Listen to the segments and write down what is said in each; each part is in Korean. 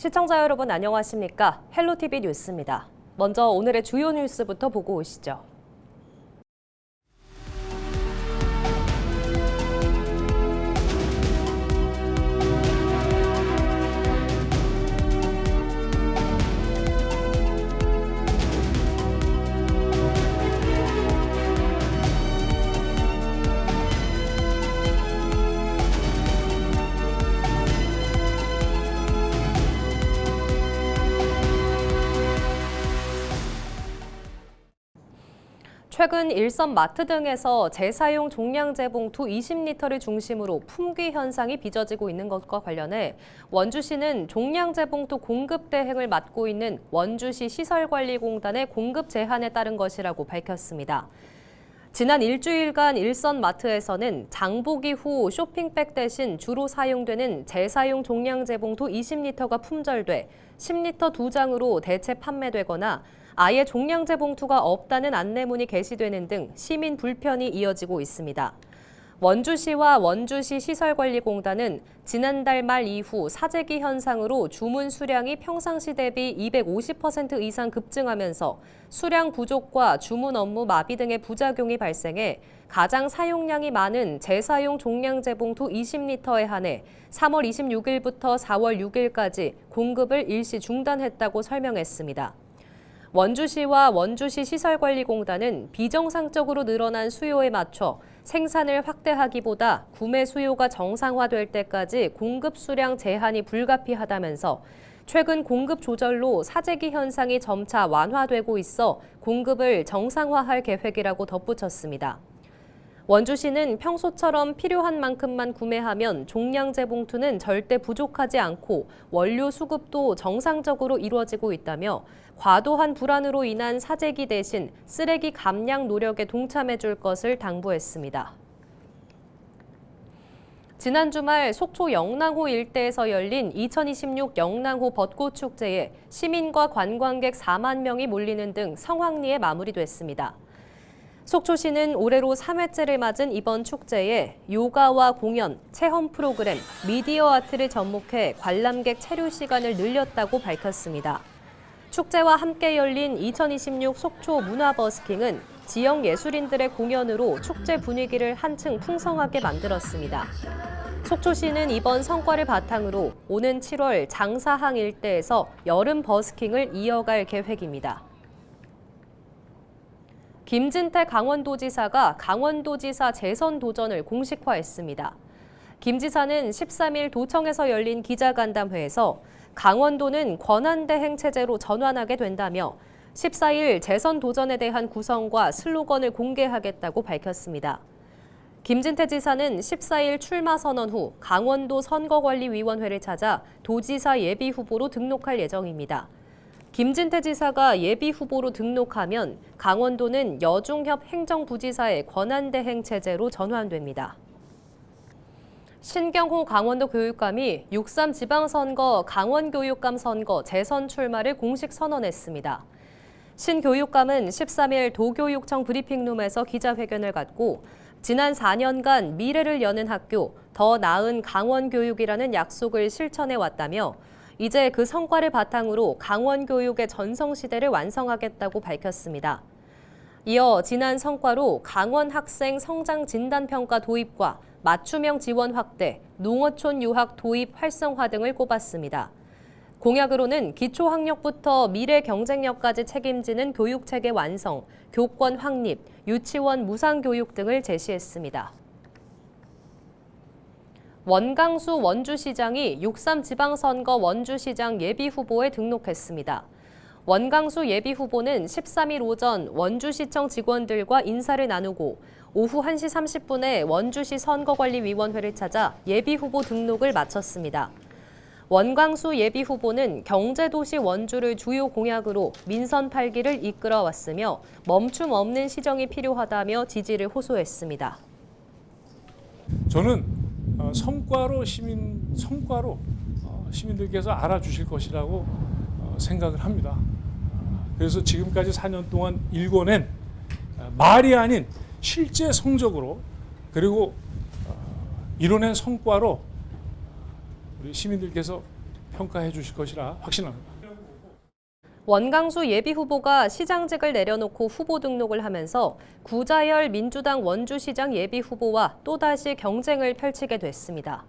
시청자 여러분 안녕하십니까? 헬로티비 뉴스입니다. 먼저 오늘의 주요 뉴스부터 보고 오시죠. 최근 일선 마트 등에서 재사용 종량제 봉투 20리터를 중심으로 품귀 현상이 빚어지고 있는 것과 관련해 원주시는 종량제 봉투 공급 대행을 맡고 있는 원주시 시설관리공단의 공급 제한에 따른 것이라고 밝혔습니다. 지난 일주일간 일선 마트에서는 장보기 후 쇼핑백 대신 주로 사용되는 재사용 종량제 봉투 20리터가 품절돼 10리터 2장으로 대체 판매되거나 아예 종량제 봉투가 없다는 안내문이 게시되는 등 시민 불편이 이어지고 있습니다. 원주시와 원주시 시설관리공단은 지난달 말 이후 사재기 현상으로 주문 수량이 평상시 대비 250% 이상 급증하면서 수량 부족과 주문 업무 마비 등의 부작용이 발생해 가장 사용량이 많은 재사용 종량제 봉투 20리터에 한해 3월 26일부터 4월 6일까지 공급을 일시 중단했다고 설명했습니다. 원주시와 원주시 시설관리공단은 비정상적으로 늘어난 수요에 맞춰 생산을 확대하기보다 구매 수요가 정상화될 때까지 공급 수량 제한이 불가피하다면서 최근 공급 조절로 사재기 현상이 점차 완화되고 있어 공급을 정상화할 계획이라고 덧붙였습니다. 원주시는 평소처럼 필요한 만큼만 구매하면 종량제 봉투는 절대 부족하지 않고 원료 수급도 정상적으로 이루어지고 있다며 과도한 불안으로 인한 사재기 대신 쓰레기 감량 노력에 동참해 줄 것을 당부했습니다. 지난 주말 속초 영랑호 일대에서 열린 2026 영랑호 벚꽃축제에 시민과 관광객 4만 명이 몰리는 등 성황리에 마무리됐습니다. 속초시는 올해로 3회째를 맞은 이번 축제에 요가와 공연, 체험 프로그램, 미디어 아트를 접목해 관람객 체류 시간을 늘렸다고 밝혔습니다. 축제와 함께 열린 2026 속초 문화버스킹은 지역 예술인들의 공연으로 축제 분위기를 한층 풍성하게 만들었습니다. 속초시는 이번 성과를 바탕으로 오는 7월 장사항 일대에서 여름 버스킹을 이어갈 계획입니다. 김진태 강원도지사가 강원도지사 재선 도전을 공식화했습니다. 김 지사는 13일 도청에서 열린 기자간담회에서 강원도는 권한대행 체제로 전환하게 된다며 14일 재선 도전에 대한 구성과 슬로건을 공개하겠다고 밝혔습니다. 김진태 지사는 14일 출마 선언 후 강원도 선거관리위원회를 찾아 도지사 예비 후보로 등록할 예정입니다. 김진태 지사가 예비 후보로 등록하면 강원도는 여중협 행정부지사의 권한대행 체제로 전환됩니다. 신경호 강원도 교육감이 6.3 지방선거 강원교육감 선거 재선 출마를 공식 선언했습니다. 신 교육감은 13일 도교육청 브리핑룸에서 기자회견을 갖고 지난 4년간 미래를 여는 학교, 더 나은 강원교육이라는 약속을 실천해왔다며 이제 그 성과를 바탕으로 강원교육의 전성시대를 완성하겠다고 밝혔습니다. 이어 지난 성과로 강원 학생 성장 진단평가 도입과 맞춤형 지원 확대, 농어촌 유학 도입 활성화 등을 꼽았습니다. 공약으로는 기초학력부터 미래 경쟁력까지 책임지는 교육체계 완성, 교권 확립, 유치원 무상교육 등을 제시했습니다. 원강수 원주시장이 6.3 지방선거 원주시장 예비후보에 등록했습니다. 원강수 예비후보는 13일 오전 원주시청 직원들과 인사를 나누고 오후 1시 30분에 원주시 선거관리위원회를 찾아 예비후보 등록을 마쳤습니다. 원광수 예비후보는 경제도시 원주를 주요 공약으로 민선 8기를 이끌어왔으며 멈춤 없는 시정이 필요하다며 지지를 호소했습니다. 저는 성과로 시민들께서 알아주실 것이라고 생각을 합니다. 그래서 지금까지 4년 동안 일궈낸 말이 아닌 실제 성적으로 그리고 이뤄낸 성과로 우리 시민들께서 평가해 주실 것이라 확신합니다. 원강수 예비후보가 시장직을 내려놓고 후보 등록을 하면서 구자열 민주당 원주시장 예비후보와 또다시 경쟁을 펼치게 됐습니다.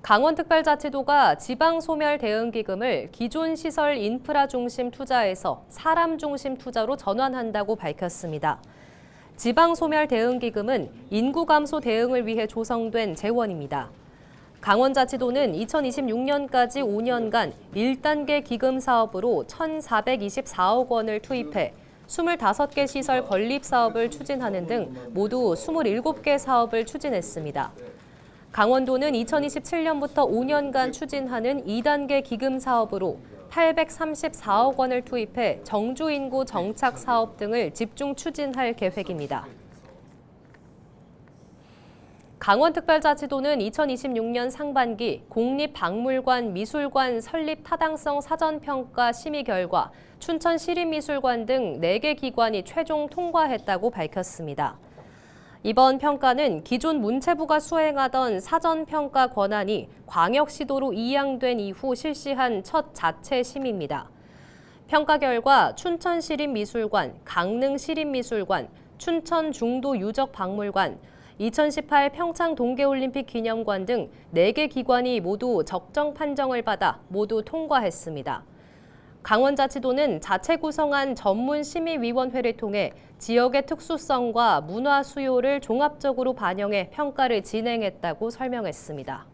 강원특별자치도가 지방소멸대응기금을 기존 시설 인프라 중심 투자에서 사람 중심 투자로 전환한다고 밝혔습니다. 지방소멸대응기금은 인구 감소 대응을 위해 조성된 재원입니다. 강원자치도는 2026년까지 5년간 1단계 기금 사업으로 1,424억 원을 투입해 25개 시설 건립 사업을 추진하는 등 모두 27개 사업을 추진했습니다. 강원도는 2027년부터 5년간 추진하는 2단계 기금 사업으로 834억 원을 투입해 정주 인구 정착 사업 등을 집중 추진할 계획입니다. 강원특별자치도는 2026년 상반기 공립박물관 미술관 설립 타당성 사전평가 심의 결과 춘천시립미술관 등 4개 기관이 최종 통과했다고 밝혔습니다. 이번 평가는 기존 문체부가 수행하던 사전평가 권한이 광역시도로 이양된 이후 실시한 첫 자체 심의입니다. 평가 결과 춘천시립미술관, 강릉시립미술관, 춘천중도유적박물관, 2018 평창 동계올림픽 기념관 등 4개 기관이 모두 적정 판정을 받아 모두 통과했습니다. 강원자치도는 자체 구성한 전문심의위원회를 통해 지역의 특수성과 문화 수요를 종합적으로 반영해 평가를 진행했다고 설명했습니다.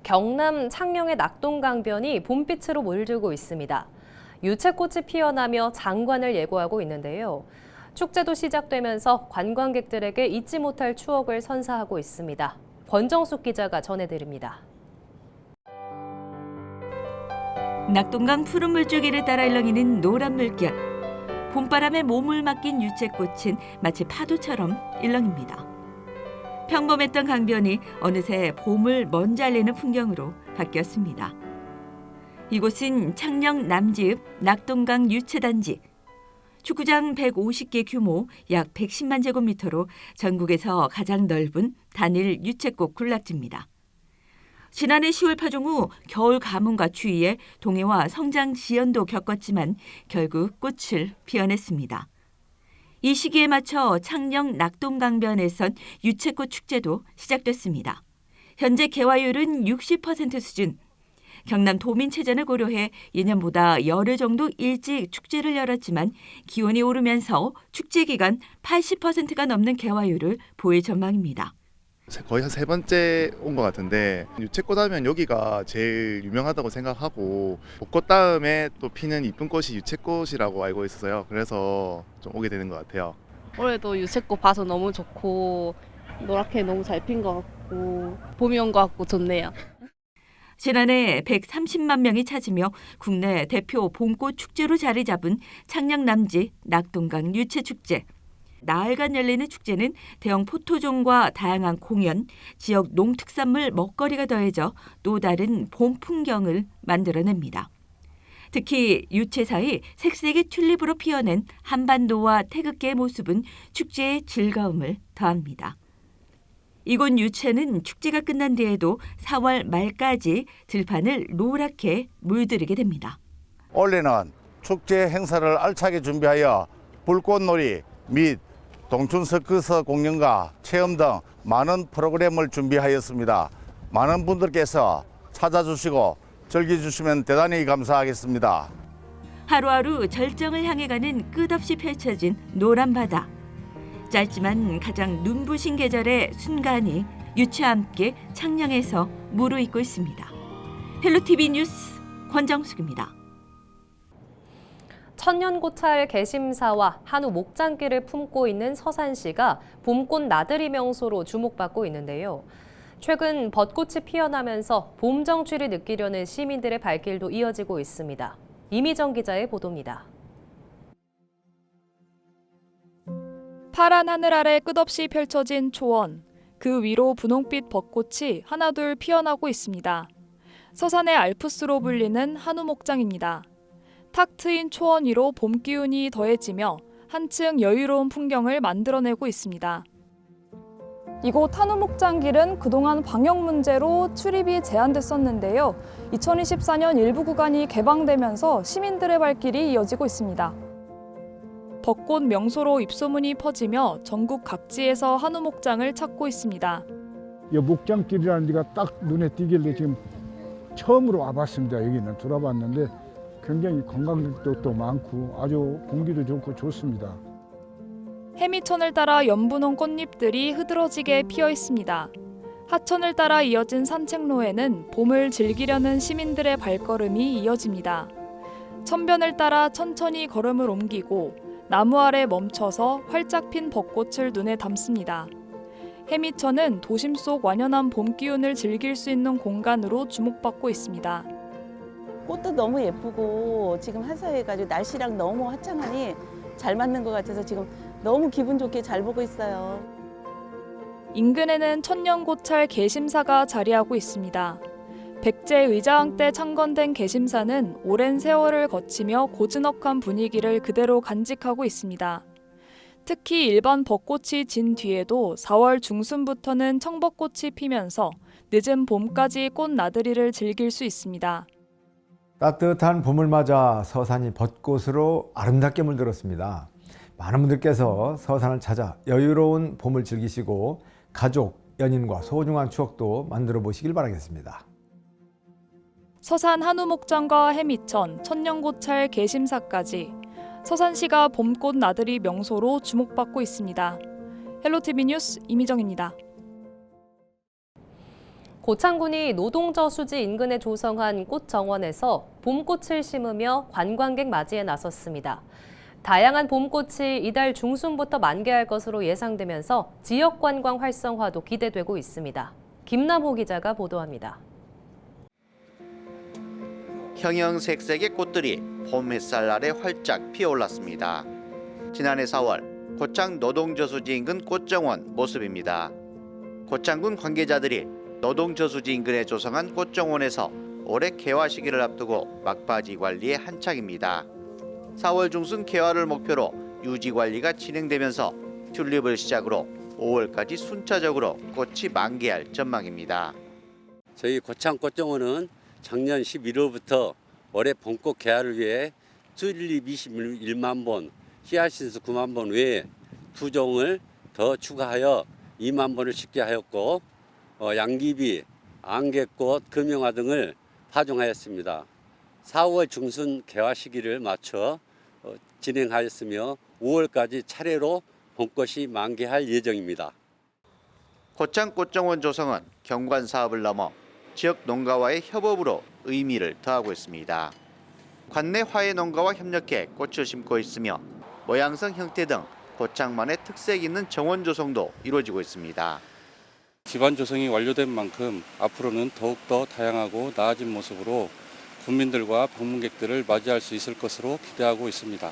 경남 창녕의 낙동강변이 봄빛으로 물들고 있습니다. 유채꽃이 피어나며 장관을 예고하고 있는데요. 축제도 시작되면서 관광객들에게 잊지 못할 추억을 선사하고 있습니다. 권정숙 기자가 전해드립니다. 낙동강 푸른 물줄기를 따라 일렁이는 노란 물결. 봄바람에 몸을 맡긴 유채꽃은 마치 파도처럼 일렁입니다. 평범했던 강변이 어느새 봄을 먼저 알리는 풍경으로 바뀌었습니다. 이곳은 창녕 남지읍 낙동강 유채단지. 축구장 150개 규모 약 110만 제곱미터로 전국에서 가장 넓은 단일 유채꽃 군락지입니다. 지난해 10월 파종 후 겨울 가뭄과 추위에 동해와 성장 지연도 겪었지만 결국 꽃을 피워냈습니다. 이 시기에 맞춰 창녕 낙동강변에선 유채꽃 축제도 시작됐습니다. 현재 개화율은 60% 수준. 경남 도민체전을 고려해 예년보다 열흘 정도 일찍 축제를 열었지만 기온이 오르면서 축제 기간 80%가 넘는 개화율을 보일 전망입니다. 거의 한 3번째 온 것 같은데 유채꽃 하면 여기가 제일 유명하다고 생각하고 벚꽃 다음에 또 피는 이쁜 꽃이 유채꽃이라고 알고 있어서요. 그래서 좀 오게 되는 것 같아요. 올해도 유채꽃 봐서 너무 좋고 노랗게 너무 잘 핀 것 같고 봄이 온 것 같고 좋네요. 지난해 130만 명이 찾으며 국내 대표 봄꽃 축제로 자리 잡은 창녕 남지 낙동강 유채축제. 나흘간 열리는 축제는 대형 포토존과 다양한 공연, 지역 농특산물 먹거리가 더해져 또 다른 봄 풍경을 만들어냅니다. 특히 유채사이 색색의 튤립으로 피어낸 한반도와 태극기의 모습은 축제의 즐거움을 더합니다. 이곳 유채는 축제가 끝난 뒤에도 4월 말까지 들판을 노랗게 물들이게 됩니다. 올해는 축제 행사를 알차게 준비하여 불꽃놀이 및 동춘 서커스 공연과 체험 등 많은 프로그램을 준비하였습니다. 많은 분들께서 찾아주시고 즐겨주시면 대단히 감사하겠습니다. 하루하루 절정을 향해 가는 끝없이 펼쳐진 노란 바다. 짧지만 가장 눈부신 계절의 순간이 유치와 함께 창녕에서 무르익고 있습니다. 헬로티비 뉴스 권정숙입니다. 천년고찰 개심사와 한우 목장기를 품고 있는 서산시가 봄꽃 나들이 명소로 주목받고 있는데요. 최근 벚꽃이 피어나면서 봄 정취를 느끼려는 시민들의 발길도 이어지고 있습니다. 이미정 기자의 보도입니다. 파란 하늘 아래 끝없이 펼쳐진 초원. 그 위로 분홍빛 벚꽃이 하나둘 피어나고 있습니다. 서산의 알프스로 불리는 한우 목장입니다. 탁 트인 초원 위로 봄 기운이 더해지며 한층 여유로운 풍경을 만들어내고 있습니다. 이곳 한우 목장길은 그동안 방역 문제로 출입이 제한됐었는데요. 2024년 일부 구간이 개방되면서 시민들의 발길이 이어지고 있습니다. 벚꽃 명소로 입소문이 퍼지며 전국 각지에서 한우 목장을 찾고 있습니다. 이 목장길이라는 데가 딱 눈에 띄길래 지금 처음으로 와봤습니다. 여기는 돌아봤는데 굉장히 관광객도 또 많고 아주 공기도 좋고 좋습니다. 해미천을 따라 연분홍 꽃잎들이 흐드러지게 피어 있습니다. 하천을 따라 이어진 산책로에는 봄을 즐기려는 시민들의 발걸음이 이어집니다. 천변을 따라 천천히 걸음을 옮기고 나무 아래 멈춰서 활짝 핀 벚꽃을 눈에 담습니다. 해미천은 도심 속 완연한 봄 기운을 즐길 수 있는 공간으로 주목받고 있습니다. 꽃도 너무 예쁘고 지금 한사해가지고 날씨랑 너무 화창하니 잘 맞는 것 같아서 지금 너무 기분 좋게 잘 보고 있어요. 인근에는 천년고찰 개심사가 자리하고 있습니다. 백제 의자왕 때 창건된 개심사는 오랜 세월을 거치며 고즈넉한 분위기를 그대로 간직하고 있습니다. 특히 일반 벚꽃이 진 뒤에도 4월 중순부터는 청벚꽃이 피면서 늦은 봄까지 꽃 나들이를 즐길 수 있습니다. 따뜻한 봄을 맞아 서산이 벚꽃으로 아름답게 물들었습니다. 많은 분들께서 서산을 찾아 여유로운 봄을 즐기시고 가족, 연인과 소중한 추억도 만들어 보시길 바라겠습니다. 서산 한우 목장과 해미천, 천년고찰 개심사까지 서산시가 봄꽃 나들이 명소로 주목받고 있습니다. 헬로티비 뉴스 이미정입니다. 고창군이 노동저수지 인근에 조성한 꽃정원에서 봄꽃을 심으며 관광객 맞이에 나섰습니다. 다양한 봄꽃이 이달 중순부터 만개할 것으로 예상되면서 지역 관광 활성화도 기대되고 있습니다. 김남호 기자가 보도합니다. 형형색색의 꽃들이 봄 햇살 아래 활짝 피어올랐습니다. 지난해 4월 고창 노동저수지 인근 꽃정원 모습입니다. 고창군 관계자들이 노동저수지 인근에 조성한 꽃정원에서 올해 개화 시기를 앞두고 막바지 관리에 한창입니다. 4월 중순 개화를 목표로 유지 관리가 진행되면서 튤립을 시작으로 5월까지 순차적으로 꽃이 만개할 전망입니다. 저희 고창 꽃정원은 작년 11월부터 올해 봄꽃 개화를 위해 튤립 21만 본, 히아신스 9만 본 외에 두 종을 더 추가하여 2만 본을 심게 하였고 양귀비, 안개꽃, 금영화 등을 파종하였습니다. 4월 중순 개화 시기를 맞춰 진행하였으며 5월까지 차례로 봄꽃이 만개할 예정입니다. 고창 꽃정원 조성은 경관 사업을 넘어 지역 농가와의 협업으로 의미를 더하고 있습니다. 관내 화훼 농가와 협력해 꽃을 심고 있으며 모양성 형태 등 고창만의 특색 있는 정원 조성도 이루어지고 있습니다. 기반 조성이 완료된 만큼 앞으로는 더욱더 다양하고 나아진 모습으로 국민들과 방문객들을 맞이할 수 있을 것으로 기대하고 있습니다.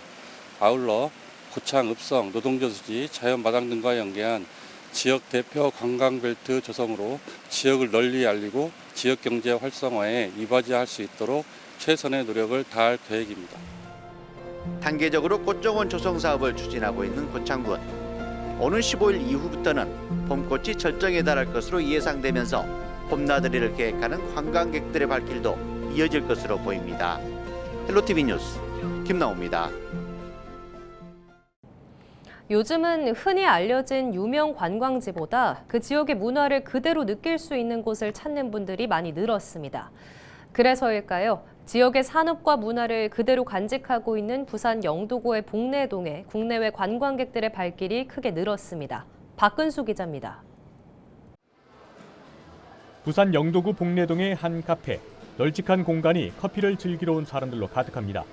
아울러 고창, 읍성, 노동저수지, 자연마당 등과 연계한 지역 대표 관광벨트 조성으로 지역을 널리 알리고 지역 경제 활성화에 이바지할 수 있도록 최선의 노력을 다할 계획입니다. 단계적으로 꽃정원 조성 사업을 추진하고 있는 고창군. 오는 15일 이후부터는 봄꽃이 절정에 달할 것으로 예상되면서 봄나들이를 계획하는 관광객들의 발길도 이어질 것으로 보입니다. 헬로티비 뉴스 김나호입니다. 요즘은 흔히 알려진 유명 관광지보다 그 지역의 문화를 그대로 느낄 수 있는 곳을 찾는 분들이 많이 늘었습니다. 그래서일까요? 지역의 산업과 문화를 그대로 간직하고 있는 부산 영도구의 복내동에 국내외 관광객들의 발길이 크게 늘었습니다. 박근수 기자입니다. 부산 영도구 복내동의 한 카페. 널찍한 공간이 커피를 즐기러 온 사람들로 가득합니다.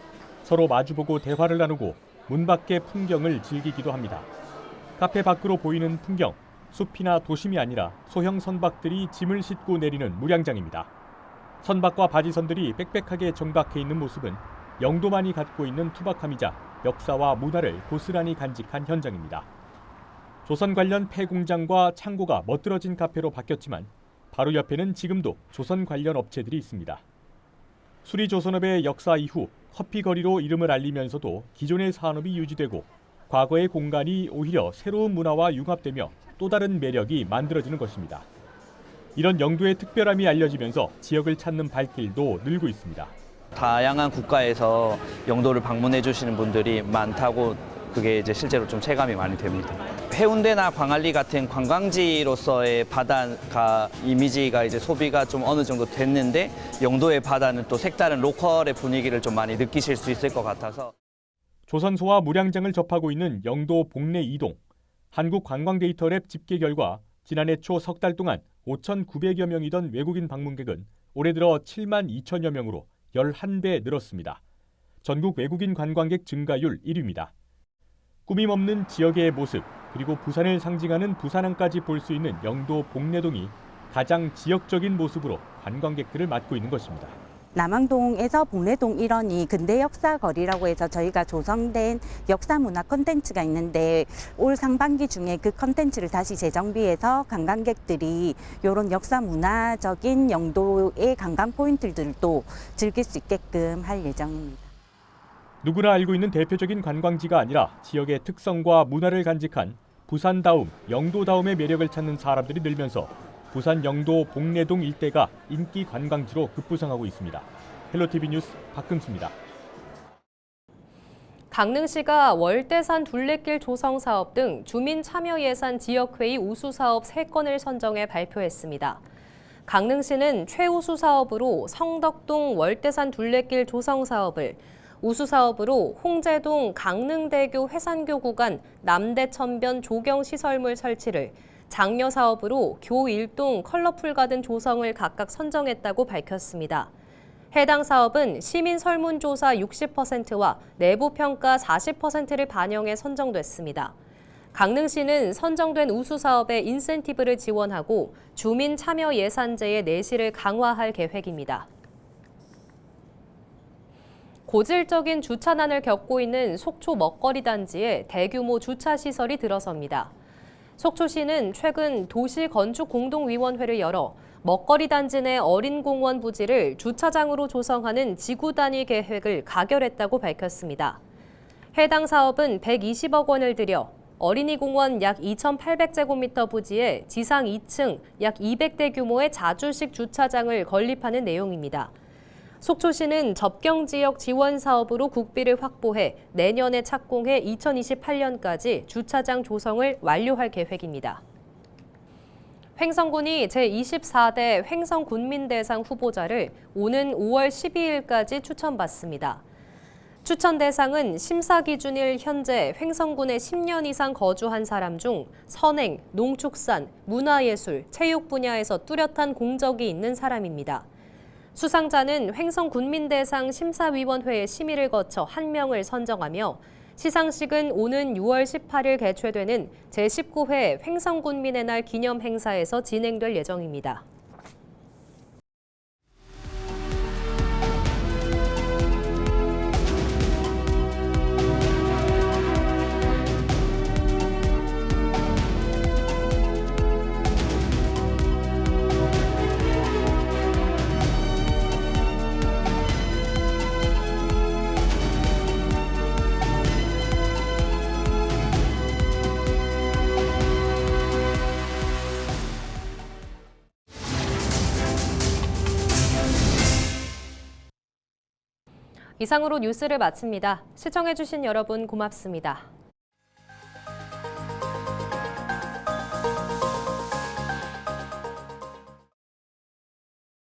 서로 마주보고 대화를 나누고 문 밖의 풍경을 즐기기도 합니다. 카페 밖으로 보이는 풍경, 숲이나 도심이 아니라 소형 선박들이 짐을 싣고 내리는 무량장입니다. 선박과 바지선들이 빽빽하게 정박해 있는 모습은 영도만이 갖고 있는 투박함이자 역사와 문화를 고스란히 간직한 현장입니다. 조선 관련 폐공장과 창고가 멋들어진 카페로 바뀌었지만 바로 옆에는 지금도 조선 관련 업체들이 있습니다. 수리조선업의 역사 이후 커피거리로 이름을 알리면서도 기존의 산업이 유지되고 과거의 공간이 오히려 새로운 문화와 융합되며 또 다른 매력이 만들어지는 것입니다. 이런 영도의 특별함이 알려지면서 지역을 찾는 발길도 늘고 있습니다. 다양한 국가에서 영도를 방문해 주시는 분들이 많다고 그게 이제 실제로 좀 체감이 많이 됩니다. 해운대나 광안리 같은 관광지로서의 바다가 이미지가 이제 소비가 좀 어느 정도 됐는데 영도의 바다는 또 색다른 로컬의 분위기를 좀 많이 느끼실 수 있을 것 같아서. 조선소와 무량장을 접하고 있는 영도 복내 2동. 한국관광데이터랩 집계 결과 지난해 초 석 달 동안 5,900여 명이던 외국인 방문객은 올해 들어 7만 2천여 명으로 11배 늘었습니다. 전국 외국인 관광객 증가율 1위입니다. 꾸밈 없는 지역의 모습, 그리고 부산을 상징하는 부산항까지 볼 수 있는 영도 복내동이 가장 지역적인 모습으로 관광객들을 맞고 있는 것입니다. 남항동에서 복내동 일원이 근대 역사 거리라고 해서 저희가 조성된 역사 문화 콘텐츠가 있는데 올 상반기 중에 그 콘텐츠를 다시 재정비해서 관광객들이 이런 역사 문화적인 영도의 관광 포인트들도 즐길 수 있게끔 할 예정입니다. 누구나 알고 있는 대표적인 관광지가 아니라 지역의 특성과 문화를 간직한 부산다움, 영도다움의 매력을 찾는 사람들이 늘면서 부산 영도 복내동 일대가 인기 관광지로 급부상하고 있습니다. 헬로티비 뉴스 박근수입니다. 강릉시가 월대산 둘레길 조성 사업 등 주민 참여 예산 지역회의 우수 사업 3건을 선정해 발표했습니다. 강릉시는 최우수 사업으로 성덕동 월대산 둘레길 조성 사업을, 우수 사업으로 홍제동 강릉대교 회산교 구간 남대천변 조경시설물 설치를, 장려 사업으로 교일동 컬러풀 가든 조성을 각각 선정했다고 밝혔습니다. 해당 사업은 시민 설문조사 60%와 내부평가 40%를 반영해 선정됐습니다. 강릉시는 선정된 우수 사업의 인센티브를 지원하고 주민 참여 예산제의 내실을 강화할 계획입니다. 고질적인 주차난을 겪고 있는 속초 먹거리 단지에 대규모 주차 시설이 들어섭니다. 속초시는 최근 도시건축공동위원회를 열어 먹거리 단지 내 어린공원 부지를 주차장으로 조성하는 지구 단위 계획을 가결했다고 밝혔습니다. 해당 사업은 120억 원을 들여 어린이공원 약 2,800제곱미터 부지에 지상 2층 약 200대 규모의 자주식 주차장을 건립하는 내용입니다. 속초시는 접경지역 지원 사업으로 국비를 확보해 내년에 착공해 2028년까지 주차장 조성을 완료할 계획입니다. 횡성군이 제24대 횡성군민대상 후보자를 오는 5월 12일까지 추천받습니다. 추천 대상은 심사 기준일 현재 횡성군에 10년 이상 거주한 사람 중 선행, 농축산, 문화예술, 체육 분야에서 뚜렷한 공적이 있는 사람입니다. 수상자는 횡성군민대상 심사위원회의 심의를 거쳐 1명을 선정하며 시상식은 오는 6월 18일 개최되는 제19회 횡성군민의 날 기념 행사에서 진행될 예정입니다. 이상으로 뉴스를 마칩니다. 시청해주신 여러분 고맙습니다.